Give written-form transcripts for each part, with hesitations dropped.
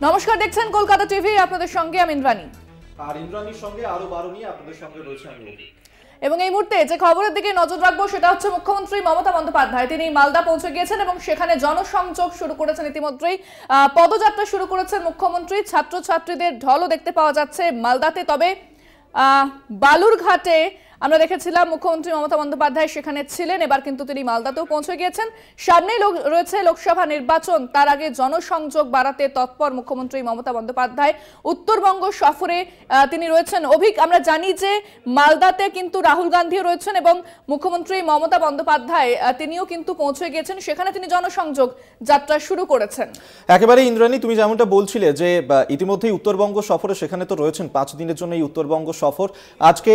নমস্কার, দেখছেন কলকাতা টিভি। আপনাদের সঙ্গে আমি ইন্দ্রাণী, আর ইন্দ্রাণীর সঙ্গে আরো 12 নিয়ে আপনাদের সঙ্গে রয়েছে আমি। এবং এই মুহূর্তে যে খবরের দিকে নজর রাখবো সেটা হচ্ছে মুখ্যমন্ত্রী মমতা বন্দ্যোপাধ্যায় তিনি মালদা পৌঁছে গিয়েছেন এবং সেখানে জনসংযোগ শুরু করেছেন। ইতিমধ্যেই পদযাত্রা শুরু করেছেন মুখ্যমন্ত্রী। ছাত্রছাত্রীদের ঢলও দেখতে পাওয়া যাচ্ছে মালদাতে। তবে বালুরঘাটে আমরা দেখেছিলাম মুখ্যমন্ত্রী মমতা বন্দ্যোপাধ্যায় সেখানে ছিলেন, এবার কিন্তু তিনি মালদাতেও পৌঁছে গিয়েছেন। সামনেই রয়েছে লোকসভা নির্বাচন, তার আগে জনসংযোগ বাড়াতে তৎপর মুখ্যমন্ত্রী মমতা বন্দ্যোপাধ্যায়। উত্তরবঙ্গ সফরে তিনি রয়েছেন। অভিক, আমরা জানি যে মালদাতে কিন্তু রাহুল গান্ধীও রয়েছেন এবং মুখ্যমন্ত্রী মমতা বন্দ্যোপাধ্যায় তিনিও কিন্তু পৌঁছে গিয়েছেন, সেখানে তিনি জনসংযোগ যাত্রা শুরু করেছেন। একেবারে ইন্দ্রাণী, তুমি যেমনটা বলছিলে যে ইতিমধ্যেই উত্তরবঙ্গ সফরে সেখানে তো রয়েছেন 5 দিনের জন্য এই উত্তরবঙ্গ সফর। আজকে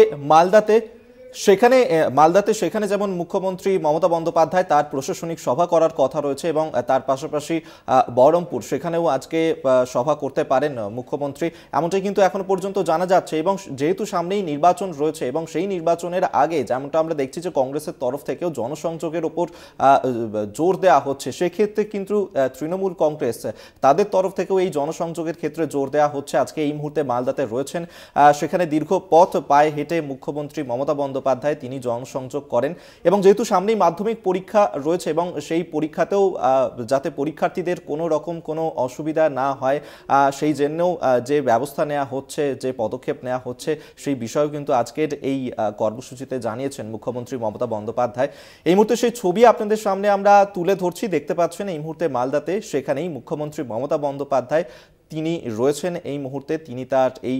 সেখানে যেমন মুখ্যমন্ত্রী মমতা বন্দ্যোপাধ্যায় তার প্রশাসনিক সভা করার কথা রয়েছে এবং তার পাশাপাশি বহরমপুর সেখানেও আজকে সভা করতে পারেন মুখ্যমন্ত্রী, এমনটাই কিন্তু এখনো পর্যন্ত জানা যাচ্ছে। এবং যেহেতু সামনেই নির্বাচন রয়েছে এবং সেই নির্বাচনের আগে যেমনটা আমরা দেখছি যে কংগ্রেসের তরফ থেকেও জনসংযোগের ওপর জোর দেওয়া হচ্ছে, সেক্ষেত্রে কিন্তু তৃণমূল কংগ্রেস তাদের তরফ থেকেও এই জনসংযোগের ক্ষেত্রে জোর দেওয়া হচ্ছে। আজকে এই মুহূর্তে মালদাতে রয়েছেন, সেখানে দীর্ঘ পথ পায়ে হেঁটে মুখ্যমন্ত্রী মমতা বন্দ্যোপাধ্যায় তিনি জনসংযোগ করেন। এবং যেহেতু সামনেই মাধ্যমিক পরীক্ষা রয়েছে এবং সেই পরীক্ষাতেও যাতে পরীক্ষার্থীদের কোনো রকম কোনো অসুবিধা না হয় সেই জন্যও যে ব্যবস্থা নেওয়া হচ্ছে, যে পদক্ষেপ নেওয়া হচ্ছে, সেই বিষয়েও কিন্তু আজকের এই কর্মসূচিতে জানিয়েছেন মুখ্যমন্ত্রী মমতা বন্দ্যোপাধ্যায়। এই মুহূর্তে সেই ছবি আপনাদের সামনে আমরা তুলে ধরছি, দেখতে পাচ্ছেন এই মুহূর্তে মালদাতে সেখানেই মুখ্যমন্ত্রী মমতা বন্দ্যোপাধ্যায় তিনি রয়েছেন। এই মুহূর্তে তিনি তার এই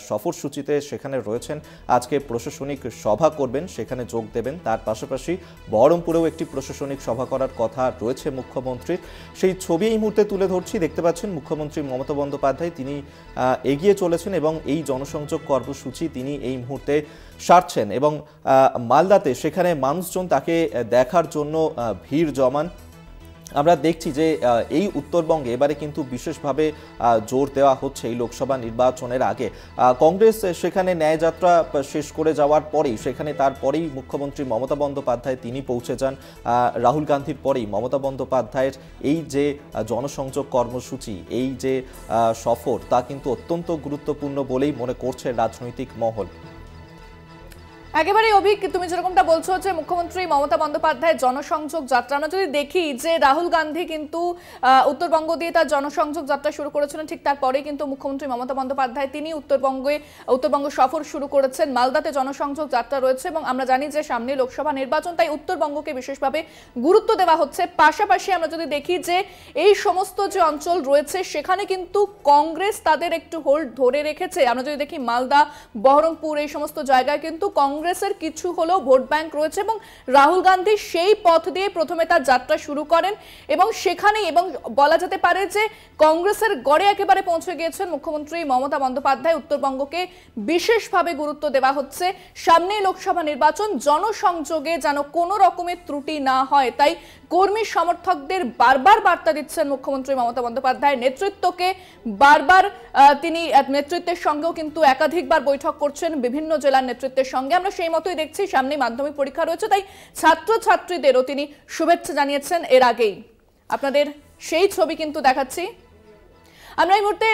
সফরসূচিতে সেখানে রয়েছেন। আজকে প্রশাসনিক সভা করবেন, সেখানে যোগ দেবেন। তার পাশাপাশি বহরমপুরেও একটি প্রশাসনিক সভা করার কথা রয়েছে মুখ্যমন্ত্রীর। সেই ছবি এই মুহূর্তে তুলে ধরছি, দেখতে পাচ্ছেন মুখ্যমন্ত্রী মমতা বন্দ্যোপাধ্যায় তিনি এগিয়ে চলেছেন এবং এই জনসংযোগ কর্মসূচি তিনি এই মুহূর্তে সারছেন। এবং মালদাতে সেখানে মানুষজন তাকে দেখার জন্য ভিড় জমান। আমরা দেখছি যে এই উত্তরবঙ্গে এবারে কিন্তু বিশেষভাবে জোর দেওয়া হচ্ছে এই লোকসভা নির্বাচনের আগে। কংগ্রেস সেখানে ন্যায়যাত্রা শেষ করে যাওয়ার পরেই তারপরেই মুখ্যমন্ত্রী মমতা বন্দ্যোপাধ্যায় তিনি পৌঁছে যান। রাহুল গান্ধীর পরেই মমতা বন্দ্যোপাধ্যায়ের এই যে জনসংযোগ কর্মসূচি, এই যে সফর, তা কিন্তু অত্যন্ত গুরুত্বপূর্ণ বলেই মনে করছে রাজনৈতিক মহল। একেবারে অভিক, তুমি যেরকমটা বলছো যে মুখ্যমন্ত্রী মমতা বন্দ্যোপাধ্যায়ের জনসংযোগ যাত্রা, আমরা যদি দেখি যে রাহুল গান্ধী কিন্তু উত্তরবঙ্গ দিয়ে তার জনসংযোগ যাত্রা শুরু করেছিলেন, ঠিক তারপরে কিন্তু মুখ্যমন্ত্রী মমতা বন্দ্যোপাধ্যায় তিনি উত্তরবঙ্গ সফর শুরু করেছেন। মালদাতে জনসংযোগ যাত্রা রয়েছে এবং আমরা জানি যে সামনে লোকসভা নির্বাচন, তাই উত্তরবঙ্গকে বিশেষভাবে গুরুত্ব দেওয়া হচ্ছে। পাশাপাশি আমরা যদি দেখি যে এই সমস্ত যে অঞ্চল রয়েছে সেখানে কিন্তু কংগ্রেস তাদের একটু হোল্ড ধরে রেখেছে। আমরা যদি দেখি মালদা, বহরমপুর, এই সমস্ত জায়গায় কিন্তু কংগ্রেসের কিছু হলেও ভোট ব্যাংক রয়েছে এবং রাহুল গান্ধী সেই পথ দিয়ে প্রথমে তার যাত্রা শুরু করেন এবং সেখানেই এবং বলা যেতে পারে যে কংগ্রেসের গড়ে একেবারে পৌঁছে গিয়েছেন মুখ্যমন্ত্রী মমতা বন্দ্যোপাধ্যায়। উত্তরবঙ্গকে বিশেষভাবে গুরুত্ব দেওয়া হচ্ছে। সামনেই লোকসভা নির্বাচন, জনসংযোগে যেন কোনো রকমের ত্রুটি না হয়, তাই কর্মী সমর্থকদের বারবার বার্তা দিচ্ছেন মুখ্যমন্ত্রী মমতা বন্দ্যোপাধ্যায়। নেতৃত্বকে বারবার তিনি নেতৃত্বের সঙ্গেও কিন্তু একাধিকবার বৈঠক করছেন বিভিন্ন জেলার নেতৃত্বের সঙ্গে। আমরা সেই মতোই দেখছি সামনে মাধ্যমিক পরীক্ষা রয়েছে, তাই ছাত্রছাত্রীদেরও তিনি শুভেচ্ছা জানিয়েছেন এর আগেই। আপনাদের সেই ছবি কিন্তু দেখাচ্ছি। আমরা এই মুহূর্তে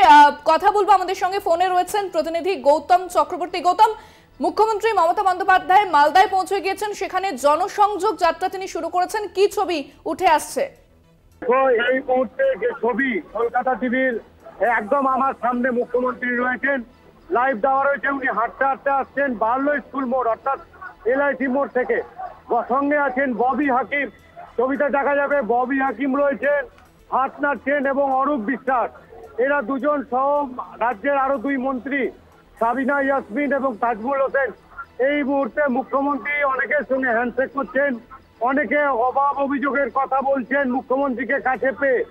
কথা বলবো, আমাদের সঙ্গে ফোনে রয়েছেন প্রতিনিধি গৌতম চক্রবর্তী। গৌতম, মুখ্যমন্ত্রী মমতা বন্দ্যোপাধ্যায় মালদায় পৌঁছে গিয়েছেন, সেখানে জনসংযোগ যাত্রা তিনি শুরু করেছেন, কি ছবি উঠে আসছে? এই মুহূর্তে যে ছবি কলকাতা টিভির একদম আমার সামনে মুখ্যমন্ত্রী রয়েছেন, লাইভ দেওয়া রয়েছে। উনি হাঁটতে হাঁটতে আসছেন বার্লো স্কুল মোড় অর্থাৎ LIC মোড় থেকে। সঙ্গে আছেন ববি হাকিম, ছবিতে দেখা যাবে ববি হাকিম রয়েছেন, হাত নাড়ছেন, এবং অরূপ বিশ্বাস, এরা দুজন সহ রাজ্যের আরো 2 মন্ত্রী সাবিনা ইয়াসমিন এবং তাজমুল হোসেন এই মুহূর্তে মুখ্যমন্ত্রী অনেকের সঙ্গে হ্যান্ডশেক করছেন, অনেকে অভাব অভিযোগের কথা বলছেন মুখ্যমন্ত্রীকে কাছে পেয়ে।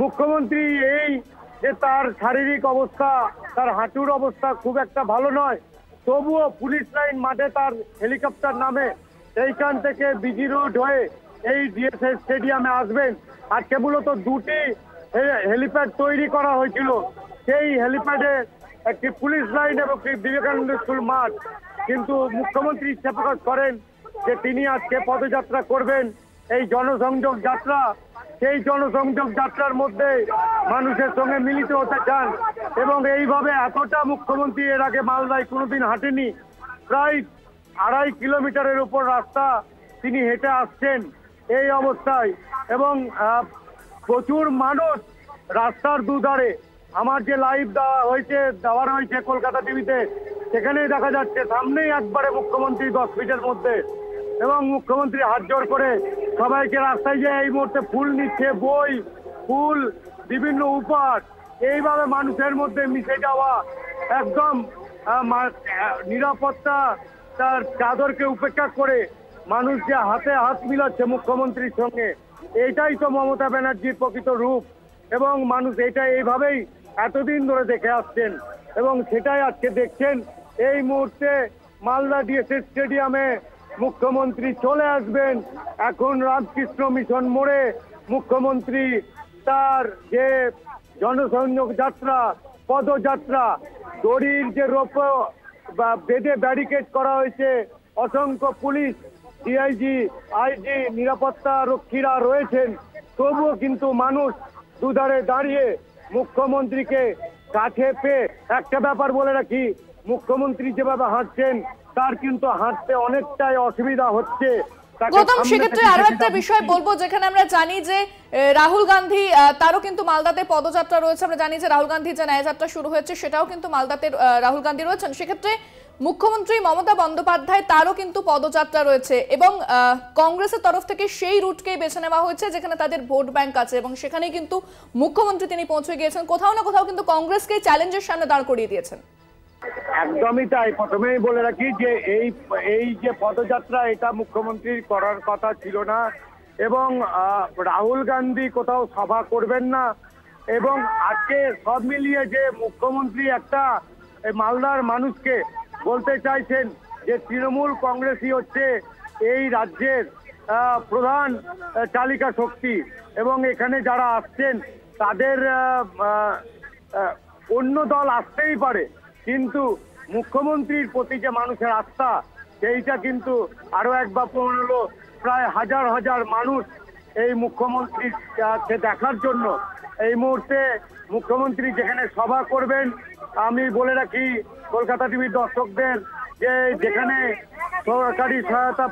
মুখ্যমন্ত্রী এই যে তার শারীরিক অবস্থা, তার হাঁটুর অবস্থা খুব একটা ভালো নয়, তবুও পুলিশ লাইন মাঠে তার হেলিকপ্টার নামে এইখান থেকে বিজি রোড হয়ে এই DSS স্টেডিয়ামে আসবেন। আজকে মূলত 2টি হেলিপ্যাড তৈরি করা হয়েছিল, সেই হেলিপ্যাডে একটি পুলিশ লাইন এবং বিবেকানন্দ স্কুল মাঠ, কিন্তু মুখ্যমন্ত্রী ইচ্ছা প্রকাশ করেন যে তিনি আজকে পদযাত্রা করবেন। এই জনসংযোগ যাত্রা সেই জনসংযোগ যাত্রার মধ্যে মানুষের সঙ্গে মিলিত হতে চান এবং এইভাবে এতটা মুখ্যমন্ত্রী এর আগে মালদায় কোনোদিন হাঁটেনি। প্রায় 2.5 কিলোমিটারের উপর রাস্তা তিনি হেঁটে আসছেন এই অবস্থায় এবং প্রচুর মানুষ রাস্তার দুধারে। আমার যে লাইভ দেওয়া হয়েছে কলকাতা টিভিতে, সেখানেই দেখা যাচ্ছে সামনেই একবারে মুখ্যমন্ত্রী 10 ফিটের মধ্যে এবং মুখ্যমন্ত্রী হাত জোড় করে সবাইকে রাস্তায় যে এই মুহূর্তে ফুল নিচ্ছে, বই, ফুল, বিভিন্ন উপহার, এইভাবে মানুষের মধ্যে মিশে যাওয়া, একদম নিরাপত্তা তার চাদরকে উপেক্ষা করে মানুষ যে হাতে হাত মিলাচ্ছে মুখ্যমন্ত্রীর সঙ্গে, এইটাই তো মমতা ব্যানার্জির প্রকৃত রূপ এবং মানুষ এটা এইভাবেই এতদিন ধরে দেখে আসছেন এবং সেটাই আজকে দেখছেন। এই মুহূর্তে মালদা ডিএসএস স্টেডিয়ামে মুখ্যমন্ত্রী চলে আসবেন। এখন রামকৃষ্ণ মিশন মোড়ে মুখ্যমন্ত্রী তার যে জনসংযোগ যাত্রা, পদযাত্রা, দড়ির যে রোপ বা বেঁধে ব্যারিকেড করা হয়েছে, অসংখ্য পুলিশ, ডিআইজি, আইজি, নিরাপত্তা রক্ষীরা রয়েছেন, তবুও কিন্তু মানুষ দুধারে দাঁড়িয়ে মুখ্যমন্ত্রীকে কাছে পেয়ে, একটা ব্যাপার বলে রাখি, মুখ্যমন্ত্রী যেভাবে হাঁটছেন তার কিন্তু হাঁটতে অনেকটাই অসুবিধা হচ্ছে। গৌতম, সেক্ষেত্রে আরো একটা বিষয় বলবো, যেখানে আমরা জানি যে রাহুল গান্ধী তারও কিন্তু মালদাতে পদযাত্রা রয়েছে। আমরা জানি যে রাহুল গান্ধী যে ন্যায় যাত্রা শুরু হয়েছে সেটাও কিন্তু মালদাতে রাহুল গান্ধী রয়েছেন। সেক্ষেত্রে মুখ্যমন্ত্রী মমতা বন্দ্যোপাধ্যায় তারও কিন্তু পদযাত্রা রয়েছে এবং কংগ্রেসের তরফ থেকে সেই রুটকেই বেছে নেওয়া হয়েছে যেখানে তাদের ভোট ব্যাংক আছে এবং সেখানেই কিন্তু মুখ্যমন্ত্রী তিনি পৌঁছে গিয়েছেন। কোথাও না কোথাও কিন্তু কংগ্রেসকে চ্যালেঞ্জের সামনে দাঁড় করিয়ে দিয়েছেন। একদমই তাই। প্রথমেই বলে রাখি যে এই যে পদযাত্রা, এটা মুখ্যমন্ত্রীর করার কথা ছিল না এবং রাহুল গান্ধী কোথাও সভা করবেন না এবং আজকে সব মিলিয়ে যে মুখ্যমন্ত্রী একটা মালদার মানুষকে বলতে চাইছেন যে তৃণমূল কংগ্রেসই হচ্ছে এই রাজ্যের প্রধান চালিকা শক্তি এবং এখানে যারা আসছেন তাদের অন্য দল আসতেই পারে, কিন্তু মুখ্যমন্ত্রীর প্রতি যে মানুষের আস্থা সেইটা কিন্তু আরো একবার প্রমাণ হলো। প্রায় হাজার হাজার মানুষ এই মুখ্যমন্ত্রীকে দেখার জন্য এই মুহূর্তে মুখ্যমন্ত্রী যেখানে সভা করবেন, আমি বলে রাখি কলকাতা টিভির দর্শকদের যে যেখানে সরকারি সহায়তা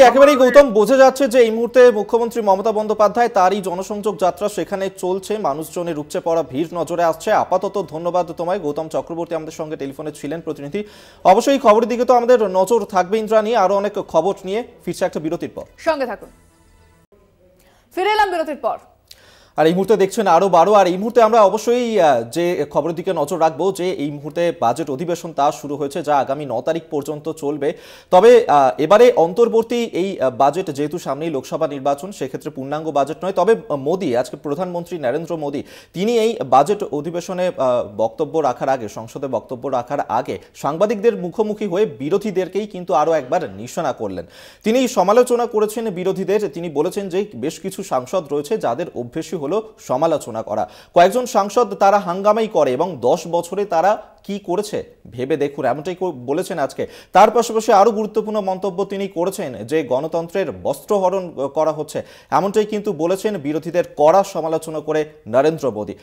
একেবারেই গৌতম, বোঝা যাচ্ছে যে এই মুহূর্তে মুখ্যমন্ত্রী মমতা বন্দ্যোপাধ্যায় তারই জনসংযোগ যাত্রা সেখানে চলছে, মানুষজনের উপচে পড়া ভিড় নজরে আসছে। আপাতত ধন্যবাদ তোমায়। গৌতম চক্রবর্তী আমাদের সঙ্গে টেলিফোনে ছিলেন, প্রতিনিধি। অবশ্যই খবরের দিকে তো আমাদের নজর থাকবে ইন্দ্রাণী, আরো অনেক খবর নিয়ে ফিরছে একটা বিরতির পর। সঙ্গে থাকুন, ফিরে এলাম বিরতির পর। আর এই মুহূর্তে দেখছেন আরো 12। আর এই মুহূর্তে আমরা অবশ্যই যে খবরের দিকে নজর রাখবো যে এই মুহূর্তে বাজেট অধিবেশন তা শুরু হয়েছে, যা আগামী 9 তারিখ পর্যন্ত চলবে। তবে এবারে অন্তর্বর্তী এই বাজেট, যেহেতু সামনেই লোকসভা নির্বাচন, সেক্ষেত্রে পূর্ণাঙ্গ বাজেট নয়। তবে মোদী, আজকে প্রধানমন্ত্রী নরেন্দ্র মোদী, তিনি এই বাজেট অধিবেশনে বক্তব্য রাখার আগে, সংসদে বক্তব্য রাখার আগে সাংবাদিকদের মুখোমুখি হয়ে বিরোধীদেরকেই কিন্তু আরো একবার নিশানা করলেন। তিনি সমালোচনা করেছেন বিরোধীদের। তিনি বলেছেন যে বেশ কিছু সাংসদ রয়েছে যাদের অভ্যেসই হলো সমালোচনা করা। কয়েকজন সাংসদ তারা হাঙ্গামাই করে এবং 10 বছরে তারা কি করেছে ভেবে দেখুন, এমনটাই বলেছেন আজকে। তার পাশাপাশি আরো গুরুত্বপূর্ণ মন্তব্য তিনি করেছেন যে গণতন্ত্রের বস্ত্রহরণ করা হচ্ছে, এমনটাই কিন্তু বলেছেন বিরোধীদের কড়া সমালোচনা করে নরেন্দ্র মোদী।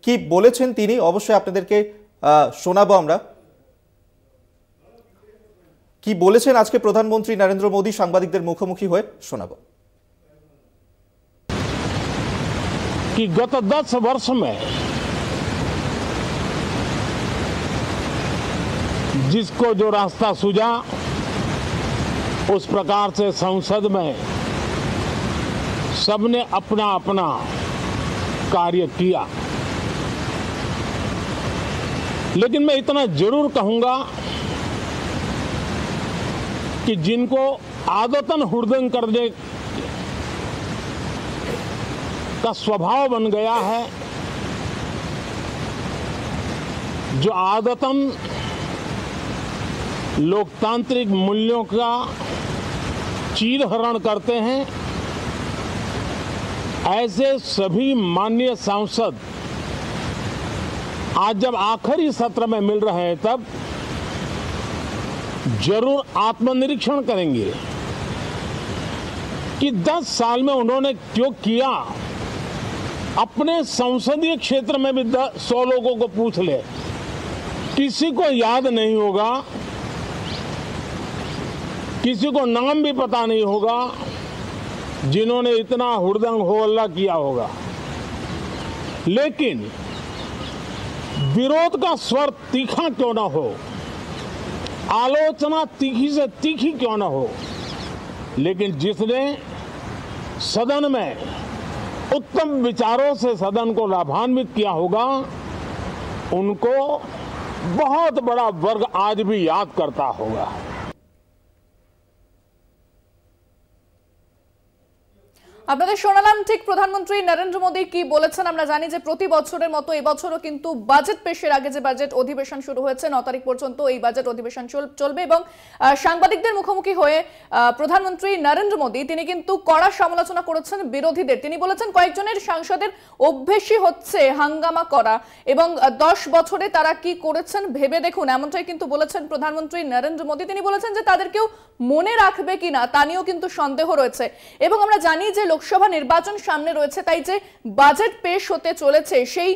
কি বলেছেন তিনি অবশ্যই আপনাদেরকে শোনাবো আমরা। কি বলেছেন আজকে প্রধানমন্ত্রী নরেন্দ্র মোদী সাংবাদিকদের মুখোমুখি হয়ে শোনাবো। कि गत 10 वर्ष में जिसको जो रास्ता सूझा उस प्रकार से संसद में सबने अपना अपना कार्य किया। लेकिन मैं इतना जरूर कहूंगा कि जिनको आदतन हुड़दंग करने का स्वभाव बन गया है, जो आदतन लोकतांत्रिक मूल्यों का चीरहरण करते हैं, ऐसे सभी माननीय सांसद आज जब आखिरी सत्र में मिल रहे हैं तब जरूर आत्मनिरीक्षण करेंगे कि 10 साल में उन्होंने क्यों किया अपने संसदीय क्षेत्र में भी 100 लोगों को पूछ ले, किसी को याद नहीं होगा, किसी को नाम भी पता नहीं होगा जिन्होंने इतना हुड़दंग हो हल्ला किया होगा। लेकिन विरोध का स्वर तीखा क्यों ना हो, आलोचना तीखी से तीखी क्यों ना हो, लेकिन जिसने सदन में उत्तम विचारों से सदन को लाभान्वित किया होगा, उनको बहुत बड़ा वर्ग आज भी याद करता होगा। আপনাদের শোনালাম ঠিক প্রধানমন্ত্রী নরেন্দ্র মোদী কি বলেছেন। আমরা জানি যে প্রতি বছরের মতো এবছরও কিন্তু বাজেট পেশের আগে যে বাজেট অধিবেশন শুরু হয়েছে 9 তারিখ পর্যন্ত এই বাজেট অধিবেশন চলবে এবং সাংবাদিকদের মুখোমুখি হয়ে প্রধানমন্ত্রী নরেন্দ্র মোদী তিনি কিন্তু কড়া সমালোচনা করেছেন বিরোধীদের। তিনি বলেছেন কয়েকজনের সাংসদের অভ্যেসই হচ্ছে হাঙ্গামা করা এবং 10 বছরে তারা কি করেছেন ভেবে দেখুন, এমনটাই কিন্তু বলেছেন প্রধানমন্ত্রী নরেন্দ্র মোদী। তিনি বলেছেন যে তাদেরকেও মনে রাখবে কিনা তা নিয়েও কিন্তু সন্দেহ রয়েছে এবং আমরা জানি যে লোকসভা নির্বাচন সামনে রয়েছে, তাই যে বাজেট পেশ হতে চলেছে সেই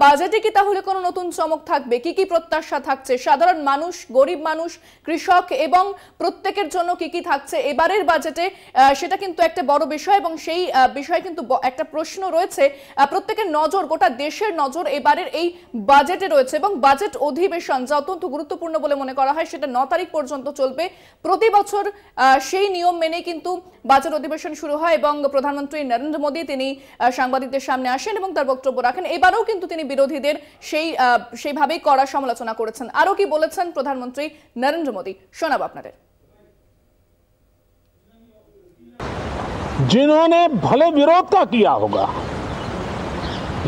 বাজেটে কি তাহলে কোনো নতুন চমক থাকবে, কি কি প্রত্যাশা থাকছে, সাধারণ মানুষ, গরিব মানুষ, কৃষক এবং প্রত্যেকের জন্য কি কি থাকছে এবারের বাজেটে, সেটা কিন্তু একটা বড় বিষয় এবং সেই বিষয়ে কিন্তু একটা প্রশ্ন রয়েছে। প্রত্যেকের নজর, গোটা দেশের নজর এবারের এই বাজেটে রয়েছে এবং বাজেট অধিবেশন যা অত্যন্ত গুরুত্বপূর্ণ বলে মনে করা হয় সেটা 9 তারিখ পর্যন্ত চলবে। প্রতি বছর সেই নিয়ম মেনে কিন্তু বাজেট অধিবেশন শুরু হয় এবং প্রধানমন্ত্রী নরেন্দ্র মোদী তিনি সাংবাদিকদের সামনে আসেন এবং তার বক্তব্য রাখেন। এবারেও কিন্তু তিনি বিরোধীদের সেইভাবেই কড়া সমালোচনা করেছেন। আরো কি বলেছেন প্রধানমন্ত্রী নরেন্দ্র মোদী শোনাবো আপনাদের। जिन्होंने भले विरोध का किया होगा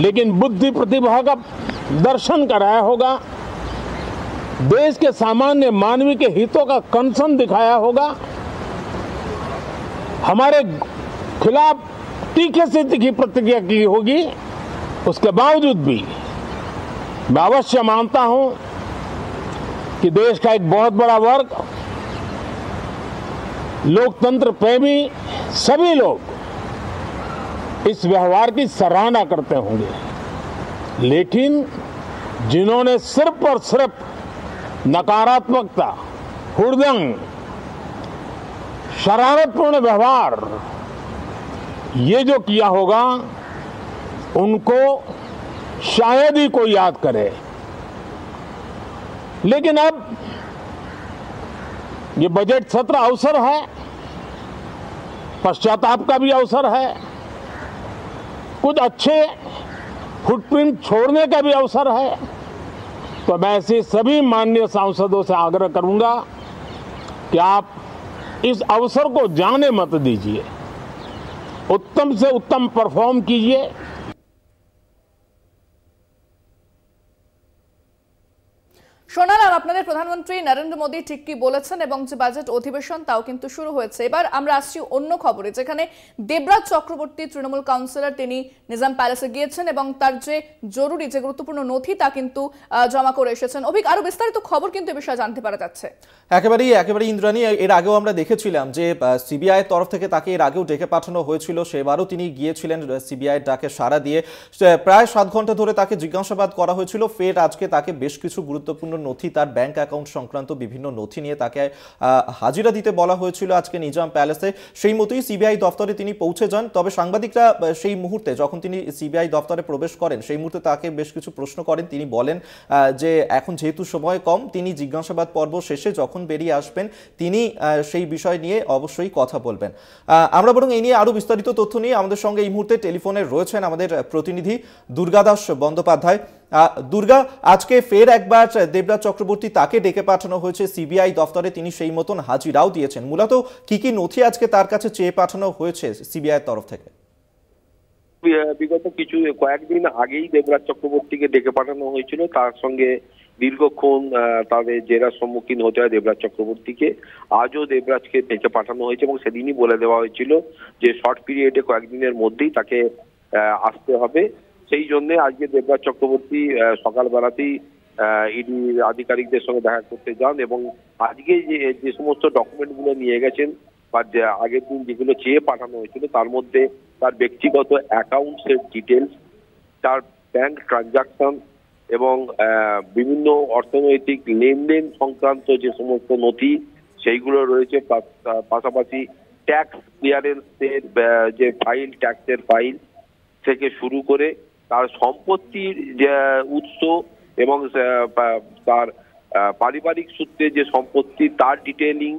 लेकिन बुद्धि प्रतिभा का दर्शन कराया होगा, देश के सामान्य मानवी के हितों का कंसर्न दिखाया होगा, हमारे खिलाफ तीखे से तीखी प्रतिक्रिया की होगी, उसके बावजूद भी मैं अवश्य मानता हूं कि देश का एक बहुत बड़ा वर्ग, लोकतंत्र प्रेमी सभी लोग इस व्यवहार की सराहना करते होंगे। लेकिन जिन्होंने सिर्फ और सिर्फ नकारात्मकता, हुड़दंग, शरारतपूर्ण व्यवहार ये जो किया होगा, उनको शायद ही कोई याद करे। लेकिन अब ये बजट सत्र अवसर है, पश्चाताप का भी अवसर है, कुछ अच्छे फुटप्रिंट छोड़ने का भी अवसर है। तो मैं ऐसे सभी माननीय सांसदों से आग्रह करूंगा कि आप इस अवसर को जाने मत दीजिए, उत्तम से उत्तम परफॉर्म कीजिए। শোনালাম আপনাদের প্রধানমন্ত্রী নরেন্দ্র মোদী ঠিক কি বলেছেন এবং যে বাজেট অধিবেশন তাও কিন্তু শুরু হয়েছে। এবার আমরা আসছি অন্য খবরে, যেখানে দেবরাজ চক্রবর্তী তৃণমূল কাউন্সিলর তিনি নিজাম প্যালেসে গিয়েছেন এবং তার যে জরুরি যে গুরুত্বপূর্ণ নথি তা কিন্তু জমা করে এসেছেন। অভিক, আরো বিস্তারিত খবর কিন্তু এ বিষয়ে জানতে পারা যাচ্ছে। একেবারেই ইন্দ্রাণী, এর আগেও আমরা দেখেছিলাম যে সিবিআই এর তরফ থেকে তাকে এর আগেও ডেকে পাঠানো হয়েছিল, সেবারও তিনি গিয়েছিলেন সিবিআই ডাকে সাড়া দিয়ে। প্রায় 7 ঘন্টা ধরে তাকে জিজ্ঞাসাবাদ করা হয়েছিল। ফের আজকে তাকে বেশ কিছু গুরুত্বপূর্ণ নথি, তার ব্যাংক অ্যাকাউন্ট সংক্রান্ত বিভিন্ন নথি নিয়ে তাকে হাজিরা দিতে বলা হয়েছিল আজকে নিজাম প্যালেসে। সেই মতোই সিবিআই দপ্তরে তিনি পৌঁছে যান। তবে সাংবাদিকরা সেই মুহূর্তে যখন তিনি সিবিআই দপ্তরে প্রবেশ করেন সেই মুহূর্তে তাকে বেশ কিছু প্রশ্ন করেন। তিনি বলেন যে এখন যেহেতু সময় কম, তিনি জিজ্ঞাসাবাদ পর্ব শেষে যখন বেরিয়ে আসবেন তিনি সেই বিষয় নিয়ে অবশ্যই কথা বলবেন। আমরা বরং এই নিয়ে আরো বিস্তারিত তথ্য নিয়ে আমাদের সঙ্গে এই মুহূর্তে টেলিফোনে রয়েছেন আমাদের প্রতিনিধি দুর্গাদাস বন্দ্যোপাধ্যায়। দুর্গা, আজকে ফের একবার দেবরাজ চক্রবর্তী তাকে ডেকে পাঠানো হয়েছে সিবিআই দপ্তরে, তিনি সেই মতন হাজিরাও দিয়েছেন। মূলত কি কি নথি আজকে তার কাছে চেয়ে পাঠানো হয়েছে সিবিআই এর তরফ থেকে? বিগত কয়েকদিন আগেই দেবরাজ চক্রবর্তীকে ডেকে পাঠানো হয়েছিল, তার সঙ্গে দীর্ঘক্ষণ তাদের জেরার সম্মুখীন হতে হয় দেবরাজ চক্রবর্তীকে। আজও দেবরাজকে ডেকে পাঠানো হয়েছে এবং সেদিনই বলে দেওয়া হয়েছিল যে শর্ট পিরিয়ডে কয়েকদিনের মধ্যেই তাকে আসতে হবে। সেই জন্য আজকে দেবরাজ চক্রবর্তী সকালবেলাতেই ইডির আধিকারিকদের সঙ্গে দেখা করতে যান এবং আজকে যে সমস্ত ডকুমেন্টগুলো নিয়ে গেছেন বা আগের দিন যেগুলো চেয়ে পাঠানো হয়েছিল তার মধ্যে তার ব্যক্তিগত অ্যাকাউন্টসের ডিটেলস তার ব্যাংক ট্রানজাকশন এবং বিভিন্ন অর্থনৈতিক লেনদেন সংক্রান্ত যে সমস্ত নথি সেইগুলো রয়েছে, পাশাপাশি ট্যাক্স ক্লিয়ারেন্সের যে ফাইল, ট্যাক্সের ফাইল থেকে শুরু করে তার সম্পত্তির যে উৎস এবং তার পারিবারিক সূত্রে যে সম্পত্তি তার ডিটেইলিং,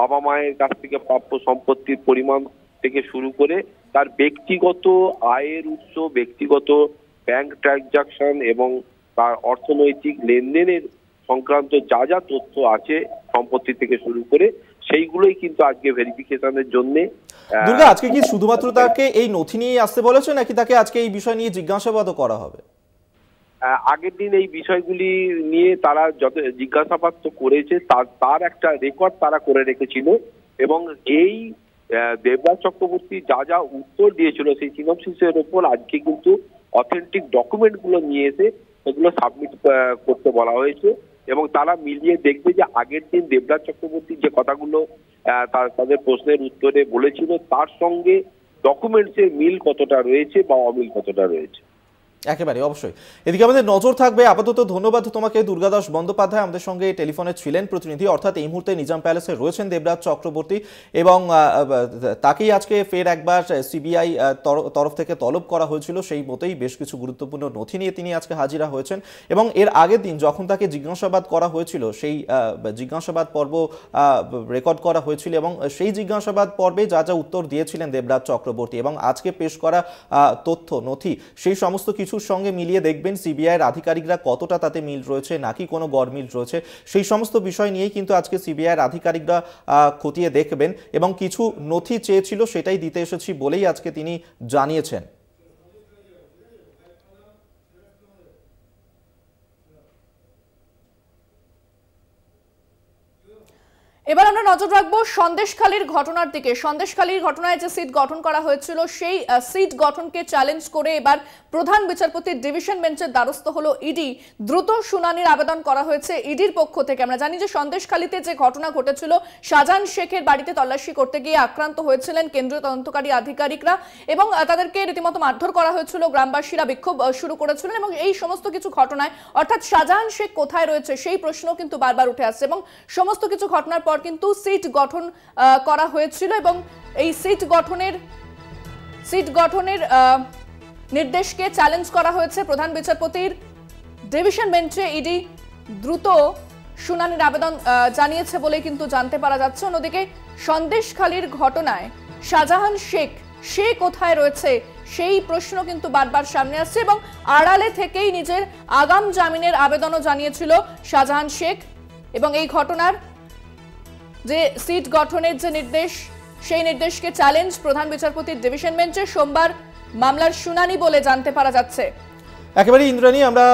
বাবা মায়ের কাছ থেকে প্রাপ্য সম্পত্তির পরিমাণ থেকে শুরু করে তার ব্যক্তিগত আয়ের উৎস, ব্যক্তিগত ব্যাংক ট্রানজাকশন এবং তার অর্থনৈতিক লেনদেনের সংক্রান্ত যা যা তথ্য আছে সম্পত্তি থেকে শুরু করে সেইগুলোই কিন্তু আজকে ভেরিফিকেশনের জন্য। দুর্গা, আজকে কি শুধুমাত্র তাকে এই নথি নিয়ে আসতে বলেছে নাকি তাকে আজকে এই বিষয় নিয়ে জিজ্ঞাসাবাদও করা হবে? আগের দিন এই বিষয়গুলি নিয়ে তারা যত জিজ্ঞাসাবাদ তো করেছে, তার একটা রেকর্ড তারা করে রেখেছিল এবং এই দেবরাজ চক্রবর্তী যা যা উত্তর দিয়েছিল সেই সিনপসিসের ওপর আজকে কিন্তু অথেন্টিক ডকুমেন্ট গুলো নিয়ে এসে সেগুলো সাবমিট করতে বলা হয়েছে এবং তারা মিলিয়ে দেখবে যে আগের দিন দেবরাজ চক্রবর্তী যে কথাগুলো তাদের প্রশ্নের উত্তরে বলেছিল তার সঙ্গে ডকুমেন্টসের মিল কতটা রয়েছে বা অমিল কতটা রয়েছে। একেবারে অবশ্যই এদিকে আমাদের নজর থাকবে। আপাতত ধন্যবাদ তোমাকে। দুর্গাদাস বন্দ্যোপাধ্যায় আমাদের সঙ্গে টেলিফোনে ছিলেন প্রতিনিধি, অর্থাৎ এই মুহূর্তে নিজাম প্যালেসে রয়েছেন দেবরাজ চক্রবর্তী এবং তাকেই আজকে ফের একবার সিবিআই তরফ থেকে তলব করা হয়েছিল। সেই মতেই বেশ কিছু গুরুত্বপূর্ণ নথি নিয়ে তিনি আজকে হাজিরা হয়েছেন এবং এর আগের দিন যখন তাকে জিজ্ঞাসাবাদ করা হয়েছিল সেই জিজ্ঞাসাবাদ পর্ব রেকর্ড করা হয়েছিল এবং সেই জিজ্ঞাসাবাদ পর্বে যা যা উত্তর দিয়েছিলেন দেবরাজ চক্রবর্তী এবং আজকে পেশ করা তথ্য নথি সেই সমস্ত কিছুর সঙ্গে মিলিয়ে দেখবেন সিবিআইয়ের আধিকারিকরা কতটা তাতে মিল রয়েছে নাকি কোনো গড়মিল রয়েছে। সেই সমস্ত বিষয় নিয়েই কিন্তু আজকে সিবিআইয়ের আধিকারিকরা খতিয়ে দেখবেন এবং কিছু নথি চেয়েছিল সেটাই দিতে এসেছি বলেই আজকে তিনি জানিয়েছেন। এবার আমরা নজর রাখবো সন্দেশখালীর ঘটনার দিকে। সন্দেশখালীর ঘটনায় যে সিট গঠন করা হয়েছিল সেই সিট গঠনকে চ্যালেঞ্জ করে এবার প্রধান বিচারপতির ডিভিশন বেঞ্চের দ্বারস্থ হলো ইডি। দ্রুত শুনানির আবেদন করা হয়েছে ইডির পক্ষ থেকে। আমরা জানি যে সন্দেশখালীতে যে ঘটনা ঘটেছিল, শাহজাহান শেখের বাড়িতে তল্লাশি করতে গিয়ে আক্রান্ত হয়েছিলেন কেন্দ্রীয় তদন্তকারী আধিকারিকরা এবং তাদেরকে রীতিমতো মারধর করা হয়েছিল, গ্রামবাসীরা বিক্ষোভ শুরু করেছিলেন এবং এই সমস্ত কিছু ঘটনায় অর্থাৎ শাহজাহান শেখ কোথায় রয়েছে সেই প্রশ্ন কিন্তু বারবার উঠে আসছে এবং সমস্ত কিছু ঘটনার পর কিন্তু সিট গঠন করা হয়েছিল এবং এই সিট গঠনের নির্দেশকে চ্যালেঞ্জ করা হয়েছে প্রধান বিচারপতির ডিভিশন বেঞ্চে। ইডি দ্রুত শুনানির আবেদন জানিয়েছে বলে কিন্তু জানতে পারা যাচ্ছে। অন্যদিকে সন্দেশখালীর ঘটনায় শাহজাহান শেখ সে কোথায় রয়েছে সেই প্রশ্ন কিন্তু বারবার সামনে আসছে এবং আড়ালে থেকেই নিজের আগাম জামিনের আবেদনও জানিয়েছিল শাহজাহান শেখ এবং এই ঘটনার যে সিট গঠনের যে নির্দেশ সেই নির্দেশকে চ্যালেঞ্জ প্রধান বিচারপতির ডিভিশন বেঞ্চে। সোমবার মামলার শুনানি বলে জানতে পারা যাচ্ছে। একেবারে ইন্দ্রাণী, আমরা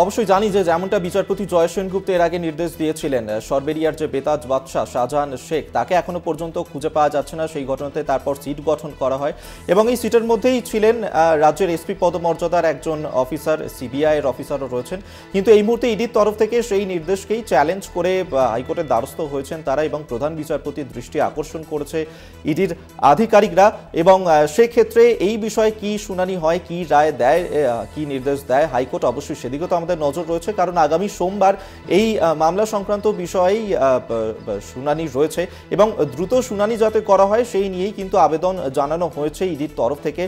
অবশ্যই জানি যে যেমনটা বিচারপতি জয় সেনগুপ্ত এর আগে নির্দেশ দিয়েছিলেন সরবেরিয়ার যে বেতাজ বাদশাহ শাহজাহান শেখ তাকে এখনো পর্যন্ত খুঁজে পাওয়া যাচ্ছে না। সেই ঘটনাতে তারপর সিট গঠন করা হয় এবং এই সিটের মধ্যেই ছিলেন রাজ্যের এসপি পদমর্যাদার একজন অফিসার, সিবিআই এর অফিসারও রয়েছেন। কিন্তু এই মুহূর্তে ইডির তরফ থেকে সেই নির্দেশকেই চ্যালেঞ্জ করে হাইকোর্টের দ্বারস্থ হয়েছেন তারা এবং প্রধান বিচারপতির দৃষ্টি আকর্ষণ করেছে ইডির আধিকারিকরা এবং সেক্ষেত্রে এই বিষয়ে কি শুনানি হয়, কি রায় দেয়, কি নির্দেশ দেয় হাইকোর্ট, অবশ্যই সেদিকে তো আমাদের নজর রয়েছে কারণ আগামী সোমবার এই মামলা সংক্রান্ত বিষয়েই শুনানি রয়েছে এবং দ্রুত শুনানি যাতে করা হয় সেই নিয়েই কিন্তু আবেদন জানানো হয়েছে ইডির তরফ থেকে।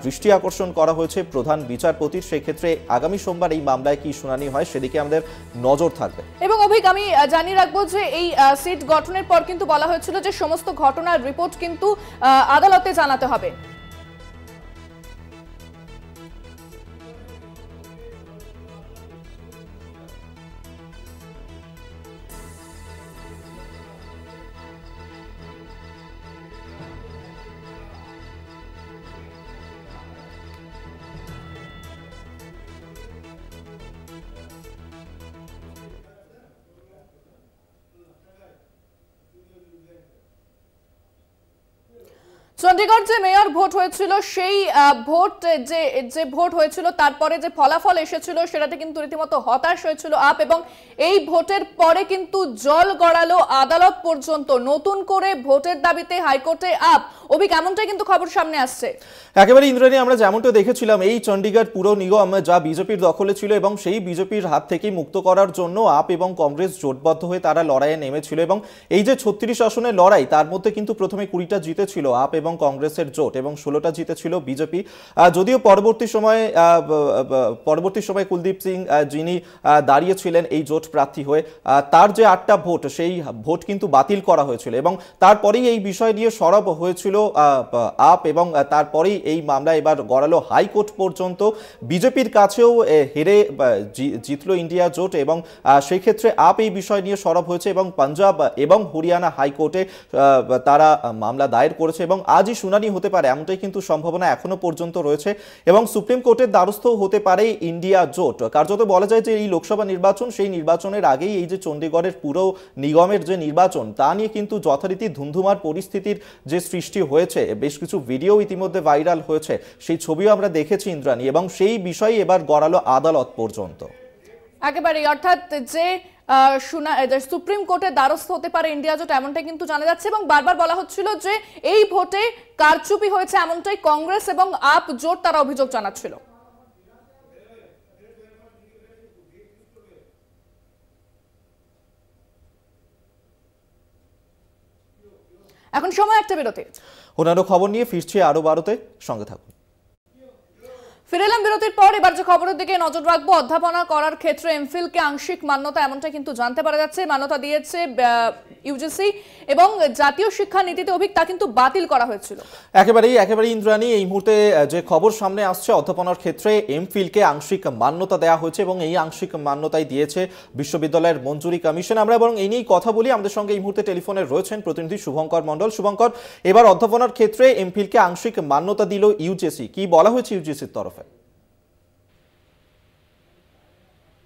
দৃষ্টি আকর্ষণ করা হয়েছে প্রধান বিচারপতির। সেক্ষেত্রে আগামী সোমবার এই মামলায় কি শুনানি হয় সেদিকে আমাদের নজর থাকবে। এবং অভিক, আমি জানিয়ে রাখবো যে এই সিট গঠনের পর কিন্তু বলা হয়েছিল যে সমস্ত ঘটনার রিপোর্ট কিন্তু আদালতে জানাতে হবে। চণ্ডীগড় যে মেয়র ভোট হয়েছিল সেই ভোট যে যে ভোট হয়েছিল তারপরে যে ফলাফল এসেছিল সেটাতে কিন্তু রীতিমতো হতাশ হয়েছিল আপ, এবং এই ভোটের পরে কিন্তু জল গড়ালো আদালত পর্যন্ত। নতুন করে ভোটের দাবিতে হাইকোর্টে আপ, অভি কেমনটাই কিন্তু খবর সামনে আসছে। একেবারে ইন্দ্রাণী, আমরা যেমনটা দেখেছিলাম এই চণ্ডীগড় পুর নিগম যা বিজেপির দখলে ছিল এবং সেই বিজেপির হাত থেকে মুক্ত করার জন্য আপ এবং কংগ্রেস জোটবদ্ধ হয়ে তারা লড়াইয়ে নেমেছিল, এবং এই যে 36 আসনের লড়াই তার মধ্যে কিন্তু প্রথমে 20টা জিতেছিল আপ এবং কংগ্রেসের জোট এবং 16টা জিতেছিল বিজেপি। যদিও পরবর্তী সময় কুলদীপ সিং যিনি দাঁড়িয়েছিলেন এই জোট প্রার্থী হয়ে, তার যে 8টা ভোট সেই ভোট কিন্তু বাতিল করা হয়েছিল এবং তারপরেই এই বিষয় নিয়ে সরব হয়েছিল আপ, এবং তারপরেই এই মামলা এবার গড়ালো হাইকোর্ট পর্যন্ত। বিজেপির কাছেও হেরে জিতলো ইন্ডিয়া জোট, এবং সেই ক্ষেত্রে আপ এই বিষয় নিয়ে সরব হয়েছে এবং পাঞ্জাব এবং হরিয়ানা হাইকোর্টে তারা মামলা দায়ের করেছে এবং আজই শুনানি হতে পারে এমনটাই কিন্তু সম্ভাবনা এখনো পর্যন্ত রয়েছে, এবং সুপ্রিম কোর্টের দ্বারস্থ হতে পারে ইন্ডিয়া জোট। কার্যত বলা যায় যে এই লোকসভা নির্বাচন, সেই নির্বাচনের আগেই এই যে চণ্ডীগড়ের পুর নিগমের যে নির্বাচন তা নিয়ে কিন্তু যথারীতি ধুন্ধুমার পরিস্থিতির যে সৃষ্টি হয়েছে, বেশ কিছু ভিডিও ইতিমধ্যে ভাইরাল হয়েছে, সেই ছবিও আমরা দেখেছি ইন্দ্রাণী, এবং সেই বিষয়ে এবার গড়ালো আদালত পর্যন্ত। একেবারে, অর্থাৎ যে সুপ্রিম কোর্টের দ্বারস্থ হতে পারে ইন্ডিয়া জোট এমনটাই কিন্তু জানা যাচ্ছে, এবং বারবার বলা হচ্ছিল যে এই ভোটে কারচুপি হয়েছে এমনটাই কংগ্রেস এবং আপ জোট তারা অভিযোগ জানাচ্ছিল। এখন সময় একটা বিরতি, অন্যান্য খবর নিয়ে ফিরছি আরো 12তে, সঙ্গে থাকুন। ফিরে এলাম বিরতির পর। এবার যে খবরের দিকে নজর রাখবো, অধ্যাপনা করার ক্ষেত্রে এমফিলকে আংশিক মান্যতা এমনটা কিন্তু জানতে পারা যাচ্ছে। মান্যতা দিয়েছে ইউজিসি এবং জাতীয় শিক্ষা নীতিতে অভিক তা কিন্তু বাতিল করা হয়েছিল। একেবারেই ইন্দ্রাণী, এই মুহূর্তে যে খবর সামনে আসছে, অধ্যাপনার ক্ষেত্রে এমফিলকে আংশিক মান্যতা দেওয়া হয়েছে এবং এই আংশিক মান্যতাই দিয়েছে বিশ্ববিদ্যালয়ের মঞ্জুরি কমিশন। আমরা এবং এই নিয়েই কথা বলি, আমাদের সঙ্গে এই মুহূর্তে টেলিফোনে রয়েছেন প্রতিনিধি শুভঙ্কর মণ্ডল। শুভঙ্কর, এবার অধ্যাপনার ক্ষেত্রে এমফিলকে আংশিক মান্যতা দিল ইউজিসি, কি বলা হয়েছে ইউজিসির তরফে?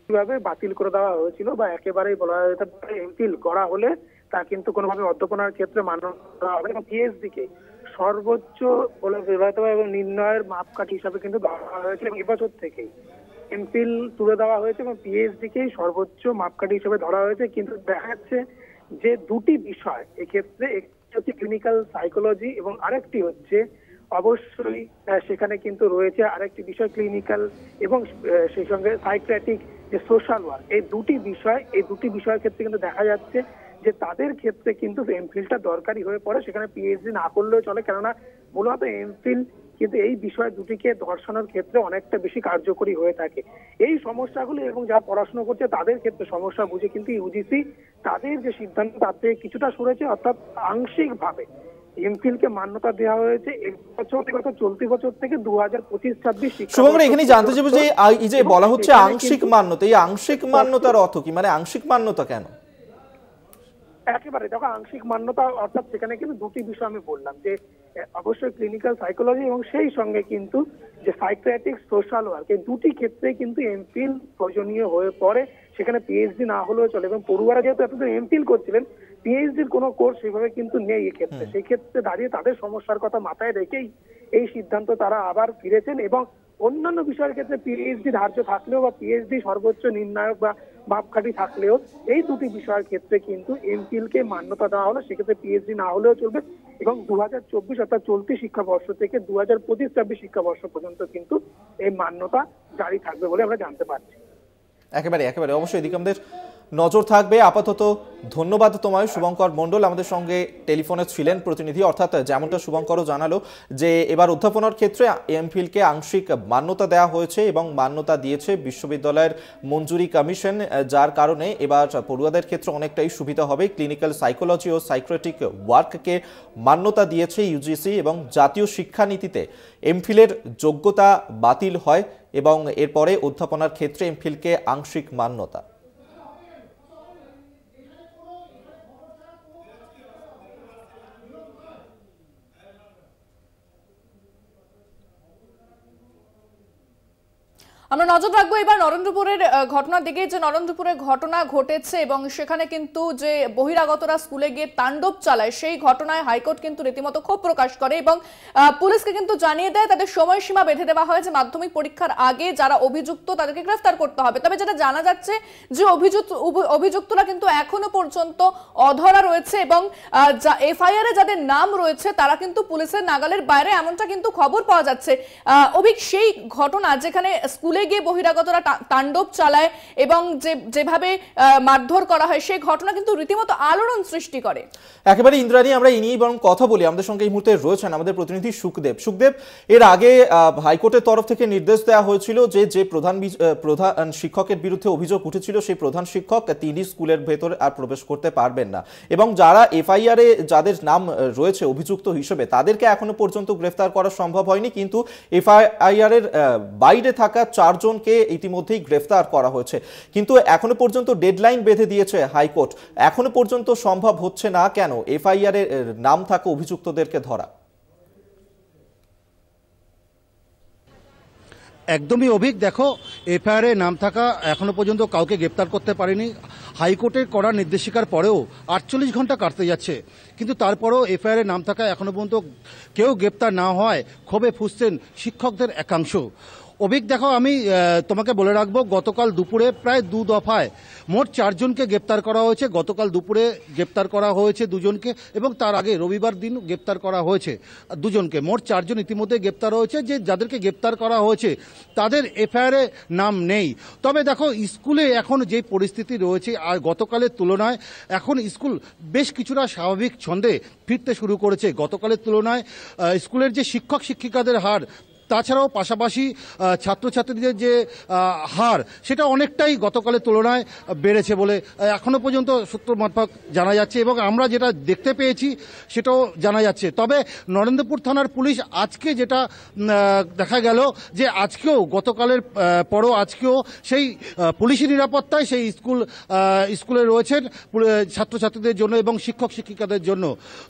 কিভাবে বাতিল করে দেওয়া হয়েছিল বা একেবারেই বলা যেতে পারে এমফিল করা হলে তা কিন্তু কোনোভাবে অধ্যাপনার ক্ষেত্রে মান্যতা দেওয়া হবে এবং পিএইচডি কে সর্বোচ্চ বলে বিবেচিত এবং নির্ণয়ের মাপকাঠি হিসাবে কিন্তু দেওয়া হয়েছিল এবং এবছর থেকেই এমফিল তুলে দেওয়া হয়েছে এবং পিএইচডি কেই সর্বোচ্চ মাপকাঠি হিসেবে ধরা হয়েছে। কিন্তু দেখা যাচ্ছে যে দুটি বিষয় এক্ষেত্রে, একটি হচ্ছে ক্লিনিক্যাল সাইকোলজি এবং আরেকটি হচ্ছে অবশ্যই সেখানে কিন্তু রয়েছে আরেকটি বিষয় ক্লিনিক্যাল এবং সেই সঙ্গে সাইকিয়াট্রিক যে সোশ্যাল ওয়ার্ক। এই দুটি বিষয়ের ক্ষেত্রে কিন্তু দেখা যাচ্ছে যে তাদের ক্ষেত্রে কিন্তু এমফিলটা দরকারি হয়ে পড়ে, সেখানে পিএইচডি না করলেও চলে, কেননা মূলত এমফিল কিন্তু এই বিষয় দুটিকে দর্শানোর ক্ষেত্রে অনেকটা বেশি কার্যকরী হয়ে থাকে। এই সমস্যাগুলো এবং যারা পড়াশোনা করছে তাদের ক্ষেত্রে সমস্যা বুঝে কিন্তু ইউজিসি তাদের যে সিদ্ধান্ত তাতে কিছুটা সরেছে, অর্থাৎ আংশিকভাবে এমফিলকে মান্যতা দেওয়া হয়েছে চলতি বছর থেকে 2025-26 শিক্ষা। শুভঙ্কর, এখানে জানতে চাইবো যে এই যে বলা হচ্ছে আংশিক মান্যতা, এই আংশিক মান্যতার অর্থ কি? মানে আংশিক মান্যতা কেন? একেবারে দেখো, আংশিক মান্যতা অর্থাৎ সেখানে কিন্তু দুটি বিষয় আমি বললাম যে অবশ্যই ক্লিনিক্যাল সাইকোলজি এবং সেই সঙ্গে কিন্তু যে সাইকিয়াট্রিক সোশ্যাল ওয়ার্ক, এই দুটি ক্ষেত্রে কিন্তু এমফিল প্রয়োজনীয় হয়ে পড়ে, সেখানে পিএইচডি না হলেও চলে। এবং পড়ুয়ারা যেহেতু এতদিন এমফিল করছিলেন, পিএইচডির কোনো কোর্স সেভাবে কিন্তু নেই এক্ষেত্রে, সেই ক্ষেত্রে দাঁড়িয়ে তাদের সমস্যার কথা মাথায় রেখেই এই সিদ্ধান্ত তারা আবার ফিরেছেন। এবং অন্যান্য বিষয়ের ক্ষেত্রে পিএইচডি ধার্য থাকলেও বা পিএইচডি সর্বোচ্চ নির্ণায়ক বা মাপকাঠি থাকলেও এই দুটি বিষয়ের ক্ষেত্রে কিন্তু এমফিলকে মান্যতা দেওয়া হলো, সেক্ষেত্রে পিএইচডি না হলেও চলবে। এবং 2024 অর্থাৎ চলতি শিক্ষাবর্ষ থেকে 2025-26 শিক্ষাবর্ষ পর্যন্ত কিন্তু এই মান্যতা জারি থাকবে বলে আমরা জানতে পারছি। একেবারে অবশ্যই এদিকে আমাদের নজর থাকবে। আপাতত ধন্যবাদ তোমায় শুভঙ্কর মণ্ডল, আমাদের সঙ্গে টেলিফোনে ছিলেন প্রতিনিধি। অর্থাৎ যেমনটা শুভঙ্করও জানালো যে এবার অধ্যাপনার ক্ষেত্রে এমফিলকে আংশিক মান্যতা দেওয়া হয়েছে এবং মান্যতা দিয়েছে বিশ্ববিদ্যালয়ের মঞ্জুরি কমিশন, যার কারণে এবার পড়ুয়াদের ক্ষেত্রে অনেকটাই সুবিধা হবে। ক্লিনিক্যাল সাইকোলজি ও সাইকিয়াট্রিক ওয়ার্ককে মান্যতা দিয়েছে ইউজিসি এবং জাতীয় শিক্ষানীতিতে এমফিলের যোগ্যতা বাতিল হয় এবং এরপরে অধ্যাপনার ক্ষেত্রে এমফিলকে আংশিক মান্যতা। আমরা নজর রাখবো এবার নরেন্দ্রপুরের ঘটনার দিকে, যে নরেন্দ্রপুরে ঘটনা ঘটেছে এবং সেখানে কিন্তু যে বহিরাগতরা স্কুলে গিয়ে তাণ্ডব চালায়, সেই ঘটনায় হাইকোর্ট কিন্তু রীতিমতো ক্ষোভ প্রকাশ করে এবং পুলিশকে কিন্তু জানিয়ে দেয় তাদের সময়সীমা বেঁধে দেওয়া হয় যে মাধ্যমিক পরীক্ষার আগে যারা অভিযুক্ত তাদেরকে গ্রেফতার করতে হবে। তবে যেটা জানা যাচ্ছে যে অভিযুক্তরা কিন্তু এখনো পর্যন্ত অধরা রয়েছে এবং এফআইআর এ যাদের নাম রয়েছে তারা কিন্তু পুলিশের নাগালের বাইরে, এমনটা কিন্তু খবর পাওয়া যাচ্ছে। অভিক, সেই ঘটনা যেখানে স্কুলে গিয়ে বহিরাগতরা তাণ্ডব চালায় এবং যেভাবে মারধর করা হয়, সেই ঘটনা কিন্তু রীতিমতো আলোড়ন সৃষ্টি করে। একেবারে ইন্দ্রাণী, আমরা এই নিয়েই বরং কথা বলি। আমাদের সঙ্গে এই মুহূর্তে রয়েছেন আমাদের প্রতিনিধি সুখদেব। এর আগে হাইকোর্টের তরফ থেকে নির্দেশ দেওয়া হয়েছিল যে প্রধান শিক্ষকের বিরুদ্ধে অভিযোগ উঠেছিল, সেই প্রধান শিক্ষক তিনি স্কুলের ভেতর আর প্রবেশ করতে পারবেন না এবং যারা এফআইআর এ যাদের নাম রয়েছে অভিযুক্ত হিসেবে তাদেরকে এখনো পর্যন্ত গ্রেফতার করা সম্ভব হয়নি, কিন্তু এফআইআর এর বাইরে থাকা 4 জনকে ইতিমধ্যেই গ্রেফতার করা হয়েছে। কিন্তু এখনো পর্যন্ত ডেডলাইন বেঁধে দিয়েছে হাইকোর্ট, এখনো পর্যন্ত সম্ভব হচ্ছে না কেন এফআইআর এর নাম থাকা অভিযুক্তদেরকে ধরা? একদমই অভিক, দেখো এফআইআর এ নাম থাকা এখনো পর্যন্ত কাউকে গ্রেপ্তার করতে পারেনি। হাইকোর্টের কড়া নির্দেশিকার পরেও 48 ঘন্টা কাটতে যাচ্ছে, কিন্তু তারপরেও এফআইআর এ নাম থাকা এখনো পর্যন্ত কেউ গ্রেপ্তার না হয় ক্ষোভে ফুঁসছেন শিক্ষকদের একাংশ। অভিক, দেখো আমি তোমাকে বলে রাখবো, গতকাল দুপুরে প্রায় 2 দফায় মোট 4 জনকে গ্রেপ্তার করা হয়েছে। গতকাল দুপুরে গ্রেপ্তার করা হয়েছে 2 জনকে এবং তার আগে রবিবার দিন গ্রেপ্তার করা হয়েছে 2 জনকে। মোট 4 জন ইতিমধ্যে গ্রেপ্তার হয়েছে। যে যাদেরকে গ্রেপ্তার করা হয়েছে তাদের এফআইআর এ নাম নেই। তবে দেখো স্কুলে এখন যে পরিস্থিতি রয়েছে আর গতকালের তুলনায় এখন স্কুল বেশ কিছুটা স্বাভাবিক ছন্দে ফিরতে শুরু করেছে। গতকালের তুলনায় স্কুলের যে শিক্ষক শিক্ষিকাদের হার, তাছাড়াও পাশাপাশি ছাত্রছাত্রীদের যে হার, সেটা অনেকটাই গতকালের তুলনায় বেড়েছে বলে এখনো পর্যন্ত সূত্র মারফত জানা যাচ্ছে এবং আমরা যেটা দেখতে পেয়েছি সেটাও জানা যাচ্ছে। তবে নরেন্দ্রপুর থানার পুলিশ আজকে যেটা দেখা গেল যে আজকেও গতকালের পরও আজকেও সেই পুলিশি নিরাপত্তায় সেই স্কুলে রয়েছেন ছাত্রছাত্রীদের জন্য এবং শিক্ষক শিক্ষিকাদের জন্য।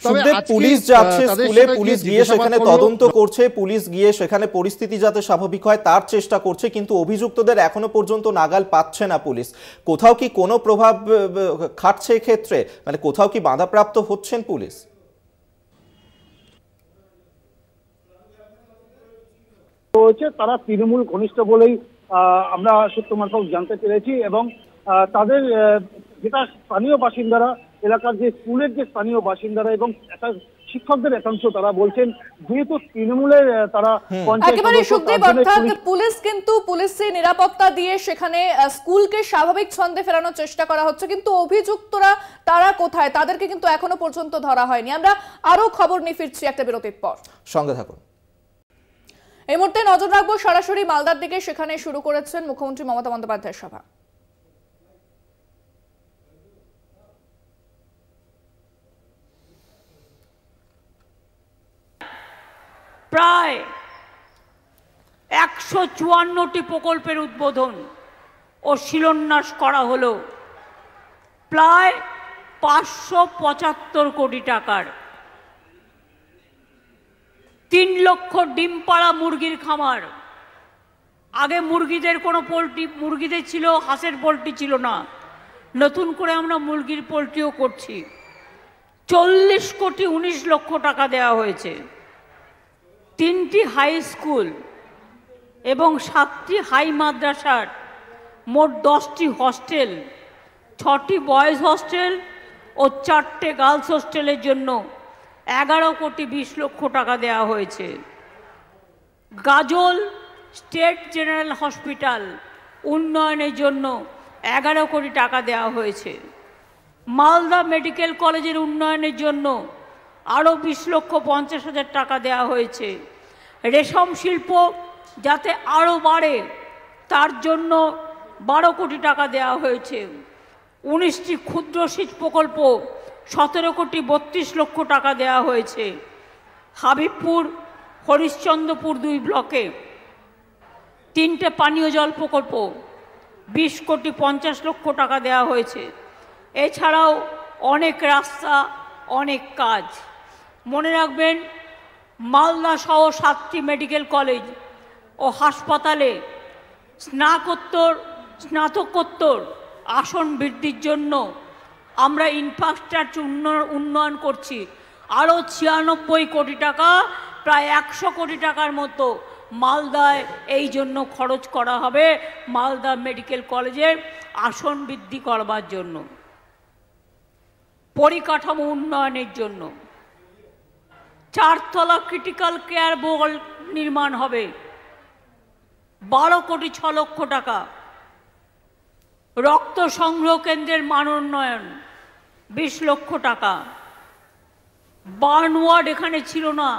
তবে পুলিশ যাচ্ছে স্কুলে, পুলিশ গিয়ে সেখানে তদন্ত করছে, পুলিশ গিয়ে সেখানে পরিস্থিতি যাতে স্বাভাবিক হয় তার চেষ্টা করছে, কিন্তু অভিযুক্তদের এখনো পর্যন্ত নাগাল পাচ্ছে না পুলিশ। কোথাও কি কোনো প্রভাব খাটছে এক্ষেত্রে, মানে কোথাও কি বাধাপ্রাপ্ত হচ্ছেন পুলিশ? তারা তৃণমূল ঘনিষ্ঠ বলেই আমরা সূত্র মারফত জানতে পেরেছি এবং তাদের যেটা স্থানীয় বাসিন্দারা, এলাকার যে স্কুলের যে স্থানীয় বাসিন্দারা এবং শিক্ষকদের একাংশ তারা বলছেন যেহেতু তৃণমূলের তারা একেবারে সুখদেব, অর্থাৎ পুলিশ কিন্তু পুলিশের নিরাপত্তা দিয়ে সেখানে স্কুলকে স্বাভাবিক ছন্দে ফেরানোর চেষ্টা করা হচ্ছে, কিন্তু অভিযুক্তরা তারা কোথায়, তাদেরকে কিন্তু এখনো পর্যন্ত ধরা হয়নি। আমরা আরো খবর নিয়ে ফিরছি একটা বিরতির পর, সঙ্গে থাকুন। এই মুহূর্তে নজর রাখবো সরাসরি মালদার দিকে, সেখানে শুরু করেছেন মুখ্যমন্ত্রী মমতা বন্দ্যোপাধ্যায়ের সভা। প্রায় 154টি প্রকল্পের উদ্বোধন ও শিলান্যাস করা হলো প্রায় 575 কোটি টাকার। 3 লক্ষ ডিম পাড়া মুরগির খামার। আগে মুরগিদের কোনো মুরগিদের ছিল, হাঁসের পোলট্রি ছিল না, নতুন করে আমরা মুরগির পোলট্রিও করছি। 40 কোটি 19 লক্ষ টাকা দেওয়া হয়েছে। 3টি হাই স্কুল এবং 7টি হাই মাদ্রাসার মোট 10টি হস্টেল, 6টি বয়েজ হস্টেল ও 4টে গার্লস হোস্টেলের জন্য 11 কোটি 20 লক্ষ টাকা দেওয়া হয়েছে। গাজল স্টেট জেনারেল হসপিটাল উন্নয়নের জন্য 11 কোটি টাকা দেওয়া হয়েছে। মালদা মেডিকেল কলেজের উন্নয়নের জন্য আরও 20,50,000 টাকা দেওয়া হয়েছে। রেশম শিল্প যাতে আরও বাড়ে তার জন্য 12 কোটি টাকা দেওয়া হয়েছে। 19টি ক্ষুদ্র সেচ প্রকল্প 17 কোটি 32 লক্ষ টাকা দেওয়া হয়েছে। হাবিবপুর হরিশ্চন্দ্রপুর 2 ব্লকে 3টে পানীয় জল প্রকল্প 20 কোটি 50 লক্ষ টাকা দেওয়া হয়েছে। এছাড়াও অনেক রাস্তা, অনেক কাজ। মনে রাখবেন, মালদা সহ 7টি মেডিকেল কলেজ ও হাসপাতালে স্নাতকোত্তর আসন বৃদ্ধির জন্য আমরা ইনফ্রাস্ট্রাকচার উন্নয়ন করছি। আরও 96 কোটি টাকা, প্রায় 100 কোটি টাকার মতো মালদায় এই জন্য খরচ করা হবে, মালদা মেডিকেল কলেজের আসন বৃদ্ধি করবার জন্য, পরিকাঠামো উন্নয়নের জন্য। 4তলা ক্রিটিক্যাল কেয়ার বোর্ড নির্মাণ হবে, 12 কোটি 6 লক্ষ টাকা। রক্ত সংগ্রহ কেন্দ্রের মান উন্নয়ন 20 লক্ষ টাকা। বার্ন ওয়ার্ড এখানে ছিল না,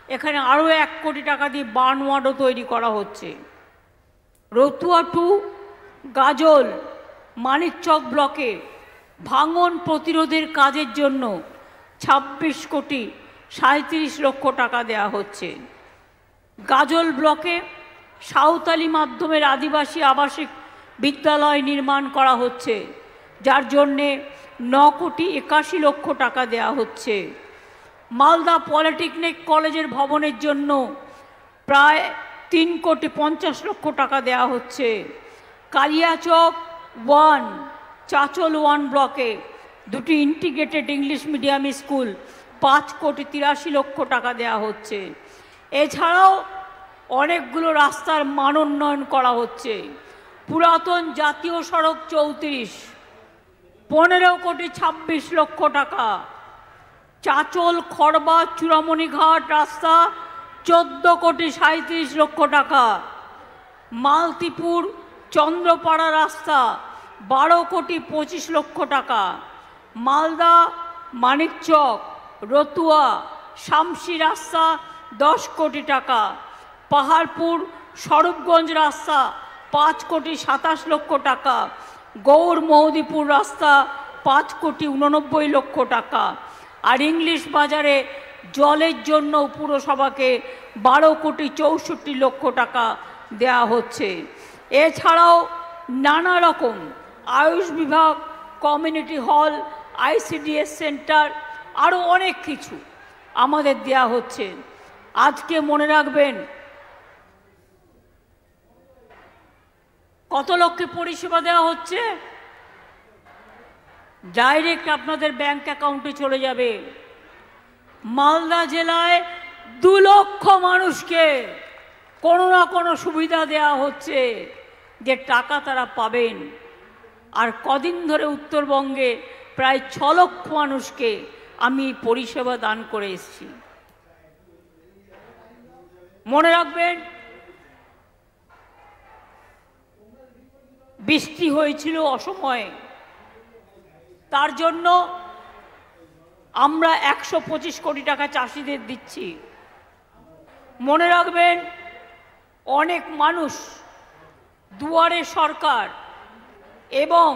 এখানে আরও 1 কোটি টাকা দিয়ে বার্ন ওয়ার্ডও তৈরি করা হচ্ছে। রতুয়া টু গাজল মানিকচক ব্লকে ভাঙন প্রতিরোধের কাজের জন্য 26 কোটি 37 লক্ষ টাকা দেওয়া হচ্ছে। গাজল ব্লকে সাঁওতালি মাধ্যমের আদিবাসী আবাসিক বিদ্যালয় নির্মাণ করা হচ্ছে, যার জন্যে 9 কোটি 81 লক্ষ টাকা দেওয়া হচ্ছে। মালদা পলিটেকনিক কলেজের ভবনের জন্য প্রায় 3 কোটি 50 লক্ষ টাকা দেওয়া হচ্ছে। কালিয়াচক 1 চাচল 1 ব্লকে 2টি ইন্টিগ্রেটেড ইংলিশ মিডিয়াম স্কুল 5 কোটি 83 লক্ষ টাকা দেওয়া হচ্ছে। এছাড়াও অনেকগুলো রাস্তার মান উন্নয়ন করা হচ্ছে। পুরাতন জাতীয় সড়ক 34 15 কোটি 26 লক্ষ টাকা। চাচল খড়বা চূড়ামণিঘাট রাস্তা 14 কোটি 37 লক্ষ টাকা। মালতীপুর চন্দ্রপাড়া রাস্তা 12 কোটি 25 লক্ষ টাকা। মালদা মানিকচক রতুয়া শামসি রাস্তা 10 কোটি টাকা। পাহাড়পুর স্বরূপগঞ্জ রাস্তা 5 কোটি 27 লক্ষ টাকা। গৌর মহদীপুর রাস্তা 5 কোটি 89 লক্ষ টাকা। আর ইংলিশ বাজারে জলের জন্য পুরসভাকে 12 কোটি 64 লক্ষ টাকা দেওয়া হচ্ছে। এছাড়াও নানা রকম আয়ুষ বিভাগ, কমিউনিটি হল, ICDS সেন্টার, আরও অনেক কিছু আমাদের দেওয়া হচ্ছে। আজকে মনে রাখবেন কত লক্ষে পরিষেবা দেওয়া হচ্ছে, ডাইরেক্ট আপনাদের ব্যাংক অ্যাকাউন্টে চলে যাবে। মালদা জেলায় 2 লক্ষ মানুষকে কোনো না কোনো সুবিধা দেওয়া হচ্ছে, যে টাকা তারা পাবেন। আর কদিন ধরে উত্তরবঙ্গে প্রায় 6 লক্ষ মানুষকে আমি পরিষেবা দান করে এসেছি। মনে রাখবেন বৃষ্টি হয়েছিল অসময়ে, তার জন্য আমরা 125 কোটি টাকা চাষিদের দিচ্ছি। মনে রাখবেন অনেক মানুষ দুয়ারে সরকার এবং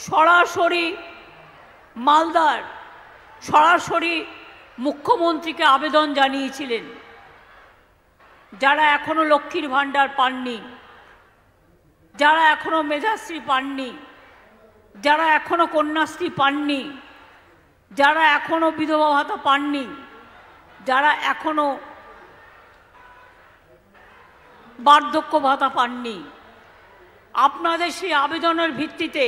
সরাসরি মালদার সরাসরি মুখ্যমন্ত্রীকে আবেদন জানিয়েছিলেন, যারা এখনো লক্ষ্মীর ভাণ্ডার পাননি, যারা এখনো মেধাশ্রী পাননি, যারা এখনো কন্যাশ্রী পাননি, যারা এখনো বিধবা ভাতা পাননি, যারা এখনো বার্ধক্য ভাতা পাননি, আপনাদের সেই আবেদনের ভিত্তিতে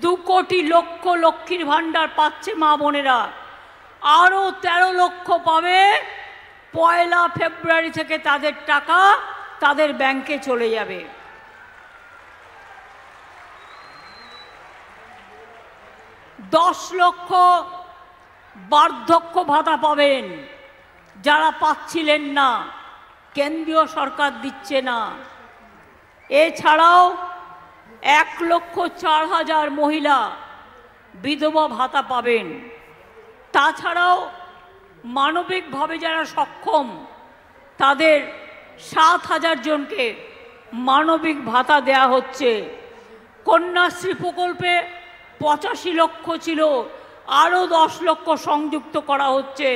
2 কোটি লক্ষ লক্ষ্মীর ভাণ্ডার পাচ্ছে মা বোনেরা। আরও 13 লক্ষ পাবে 1 ফেব্রুয়ারি থেকে। তাদের টাকা তাদের ব্যাংকে চলে যাবে। 10 লক্ষ বার্ধক্য ভাতা পাবেন যারা পাচ্ছিলেন না, কেন্দ্রীয় সরকার দিচ্ছে না। এছাড়াও 1,04,000 মহিলা বিধবা ভাতা পাবেন। তাছাড়াও মানবিকভাবে যারা সক্ষম তাদের 7,000 জনকে মানবিক ভাতা দেয়া হচ্ছে। কন্যাশ্রী প্রকল্পে 85 লক্ষ ছিল, আরও 10 লক্ষ সংযুক্ত করা হচ্ছে,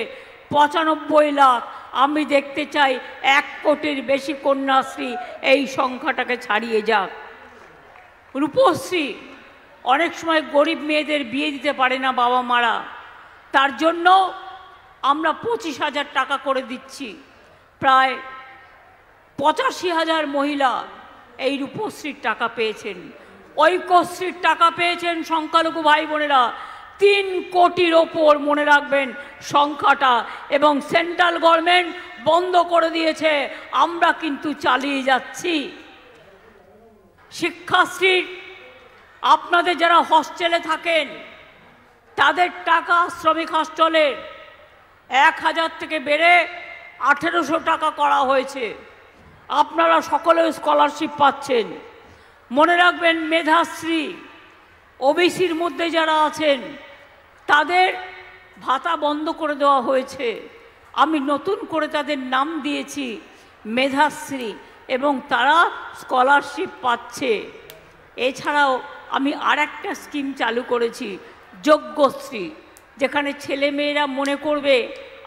95 লাখ। আমি দেখতে চাই 1 কোটির বেশি কন্যাশ্রী এই সংখ্যাটাকে ছাড়িয়ে যাক। রূপশ্রী, অনেক সময় গরিব মেয়েদের বিয়ে দিতে পারে না বাবা মারা, তার জন্য আমরা 25,000 টাকা করে দিচ্ছি। প্রায় 85,000 মহিলা এই রূপশ্রীর টাকা পেয়েছেন, ঐক্যশ্রীর টাকা পেয়েছেন সংখ্যালঘু ভাই বোনেরা 3 কোটির ওপর, মনে রাখবেন সংখ্যাটা। এবং সেন্ট্রাল গভর্নমেন্ট বন্ধ করে দিয়েছে, আমরা কিন্তু চালিয়ে যাচ্ছি। শিক্ষাশ্রীর আপনাদের যারা হস্টেলে থাকেন তাদের টাকা শ্রমিক হস্টেলের 1000 থেকে বেড়ে 1800 টাকা করা হয়েছে। আপনারা সকলে স্কলারশিপ পাচ্ছেন। মনে রাখবেন মেধাশ্রী, ওবিসির মধ্যে যারা আছেন তাদের ভাতা বন্ধ করে দেওয়া হয়েছে। আমি নতুন করে তাদের নাম দিয়েছি মেধাশ্রী, এবং তারা স্কলারশিপ পাচ্ছে। এছাড়াও আমি আরেকটা স্কিম চালু করেছি, যোগ্যশ্রী, যেখানে ছেলেমেয়েরা মনে করবে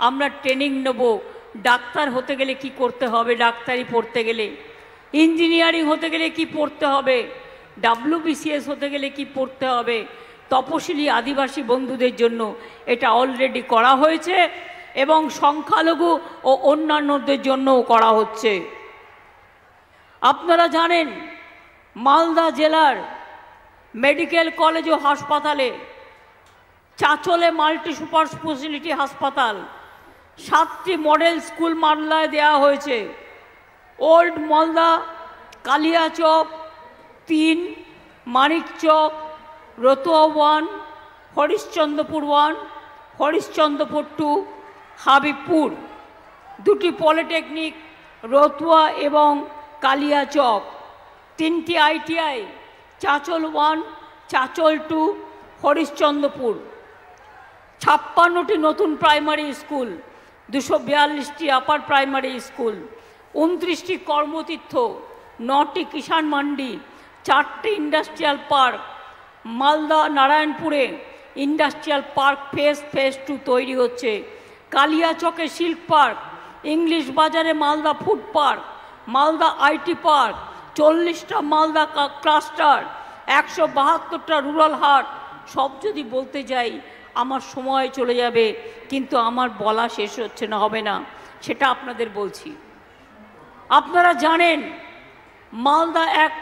আমরা ট্রেনিং নেব, ডাক্তার হতে গেলে কি করতে হবে, ডাক্তারি পড়তে গেলে, ইঞ্জিনিয়ারিং হতে গেলে কি পড়তে হবে, WBCS হতে গেলে কি পড়তে হবে। তপশিলি আদিবাসী বন্ধুদের জন্য এটা অলরেডি করা হয়েছে এবং সংখ্যালঘু ও অন্যান্যদের জন্যও করা হচ্ছে। আপনারা জানেন মালদা জেলার মেডিকেল কলেজ ও হাসপাতালে, চাঁচলে মাল্টি সুপার স্পেশালিটি হাসপাতাল, 7টি মডেল স্কুল মালদায় দেওয়া হয়েছে। ওল্ড মালদা, কালিয়াচক 3, মানিকচক, রতুয়া 1, হরিশ্চন্দ্রপুর 1, হরিশ্চন্দ্রপুর 2, হাবিবপুর, 2টি পলিটেকনিক, রতুয়া এবং কালিয়াচক, 3টি ITI, চাঁচল 1, চাঁচল 2, হরিশ্চন্দ্রপুর, 56টি নতুন প্রাইমারি স্কুল, 242টি আপার প্রাইমারি স্কুল, 29টি কর্মতীর্থ, 9টি কিষাণ মান্ডি, 4টি ইন্ডাস্ট্রিয়াল পার্ক। মালদা নারায়ণপুরে ইন্ডাস্ট্রিয়াল পার্ক ফেজ 2 তৈরি হচ্ছে। কালিয়াচকে সিল্ক পার্ক, ইংলিশ বাজারে Malda food park, Malda IT park, 40টা মালদা ক্লাস্টার, 172টা রুরাল হাট। সব যদি বলতে যাই আমার সময় চলে যাবে, কিন্তু আমার বলা শেষ হচ্ছে না, হবে না, সেটা আপনাদের বলছি। আপনারা জানেন মালদা এক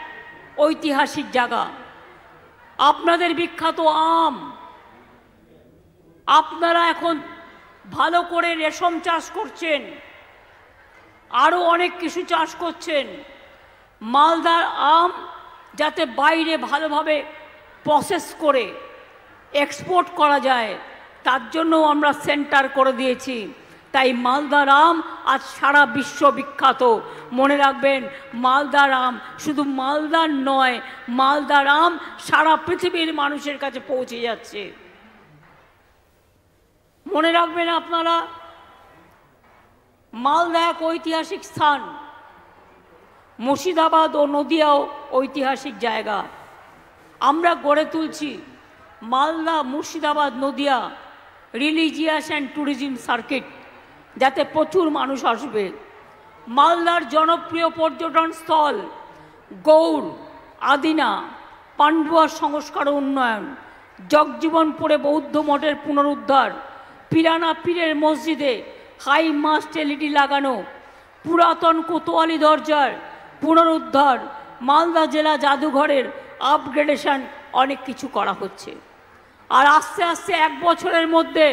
ঐতিহাসিক জায়গা। আপনাদের বিখ্যাত আম, আপনারা এখন ভালো করে রেশম চাষ করছেন, আরও অনেক কিছু চাষ করছেন। মালদার আম যাতে বাইরে ভালোভাবে প্রসেস করে এক্সপোর্ট করা যায়, তার জন্য আমরা সেন্টার করে দিয়েছি। তাই মালদার আম আজ সারা বিশ্ব বিখ্যাত। মনে রাখবেন মালদার আম শুধু মালদার নয়, মালদার আম সারা পৃথিবীর মানুষের কাছে পৌঁছে যাচ্ছে। মনে রাখবেন আপনারা, মালদা এক ঐতিহাসিক স্থান, মুর্শিদাবাদ ও নদিয়াও ঐতিহাসিক জায়গা। আমরা গড়ে তুলছি Malda, Murshidabad, Nadia religious and tourism circuit, যাতে প্রচুর মানুষ আসবে। মালদার জনপ্রিয় পর্যটন স্থল গৌড়, আদিনা, পান্ডুয়া সংস্কার ও উন্নয়ন, জগজীবনপুরে বৌদ্ধ মঠের পুনরুদ্ধার, পিরানা পীরের মসজিদে হাই মাস্ট LED লাগানো, পুরাতন কোতোয়ালি দরজার পুনরুদ্ধার, মালদা জেলা জাদুঘরের আপগ্রেডেশন, অনেক কিছু করা হচ্ছে। আর আস্তে আস্তে 1 বছরের মধ্যে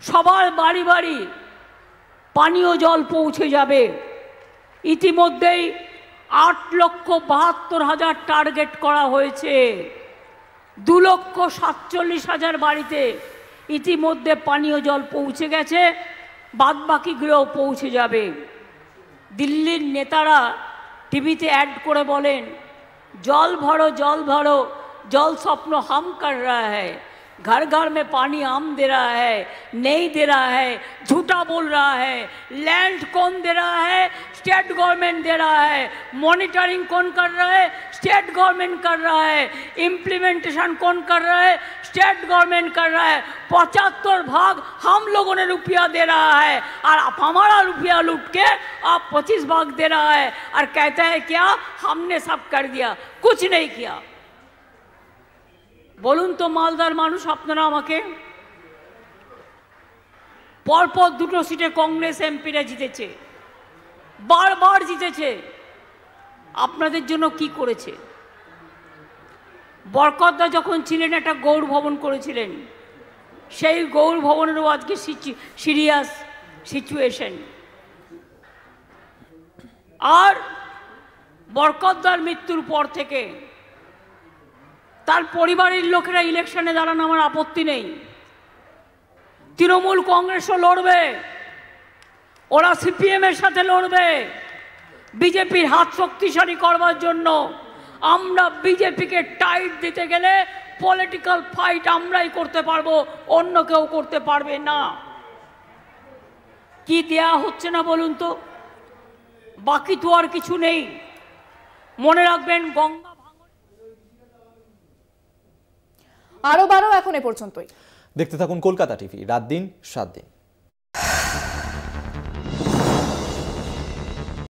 সবার বাড়ি বাড়ি পানীয় জল পৌঁছে যাবে। ইতিমধ্যেই 8,72,000 টার্গেট করা হয়েছে। 2,47,000 বাড়িতে ইতিমধ্যে পানীয় জল পৌঁছে গেছে, বাদবাকিগুলোও পৌঁছে যাবে। দিল্লির নেতারা টিভিতে অ্যাড করে বলেন, জল ভরো জল ভরো, जल स्वप्न हम कर रहा है, घर घर में पानी हम दे रहा है, नहीं दे रहा है, झूठा बोल रहा है। लैंड कौन दे रहा है? स्टेट गवर्नमेंट दे रहा है। मॉनिटरिंग कौन कर रहा है? स्टेट गवर्नमेंट कर रहा है। इम्प्लीमेंटेशन कौन कर रहा है? स्टेट गवर्नमेंट कर रहा है। 75 भाग हम लोगों ने रुपया दे रहा है और आप हमारा रुपया लूट के आप 25 भाग दे रहा है और कहता है क्या हमने सब कर दिया। कुछ नहीं किया। বলুন তো মালদার মানুষ আপনারা আমাকে, পরপর 2টো সিটে কংগ্রেস এমপিরা জিতেছে। বারবার জিতেছে, আপনাদের জন্য কি করেছে? বরকতদা যখন ছিলেন একটা গৌর ভবন করেছিলেন, সেই গৌর ভবনেরও আজকে সিরিয়াস সিচুয়েশন। আর বরকতদার মৃত্যুর পর থেকে তার পরিবারের লোকেরা ইলেকশনে দাঁড়ানো আমার আপত্তি নেই। তৃণমূল কংগ্রেসও লড়বে, ওরা সিপিএম এর সাথে লড়বে বিজেপির হাত শক্তিশালী করবার জন্য। আমরা বিজেপিকে টাইট দিতে গেলে পলিটিক্যাল ফাইট আমরাই করতে পারবো, অন্য কেউ করতে পারবে না। কি দেয়া হচ্ছে না বলুন তো? বাকি তো আর কিছু নেই। মনে রাখবেন গঙ্গা আরো 12 এখন এ পর্যন্তই। দেখতে থাকুন কলকাতা টিভি, রাত দিন 7 দিন।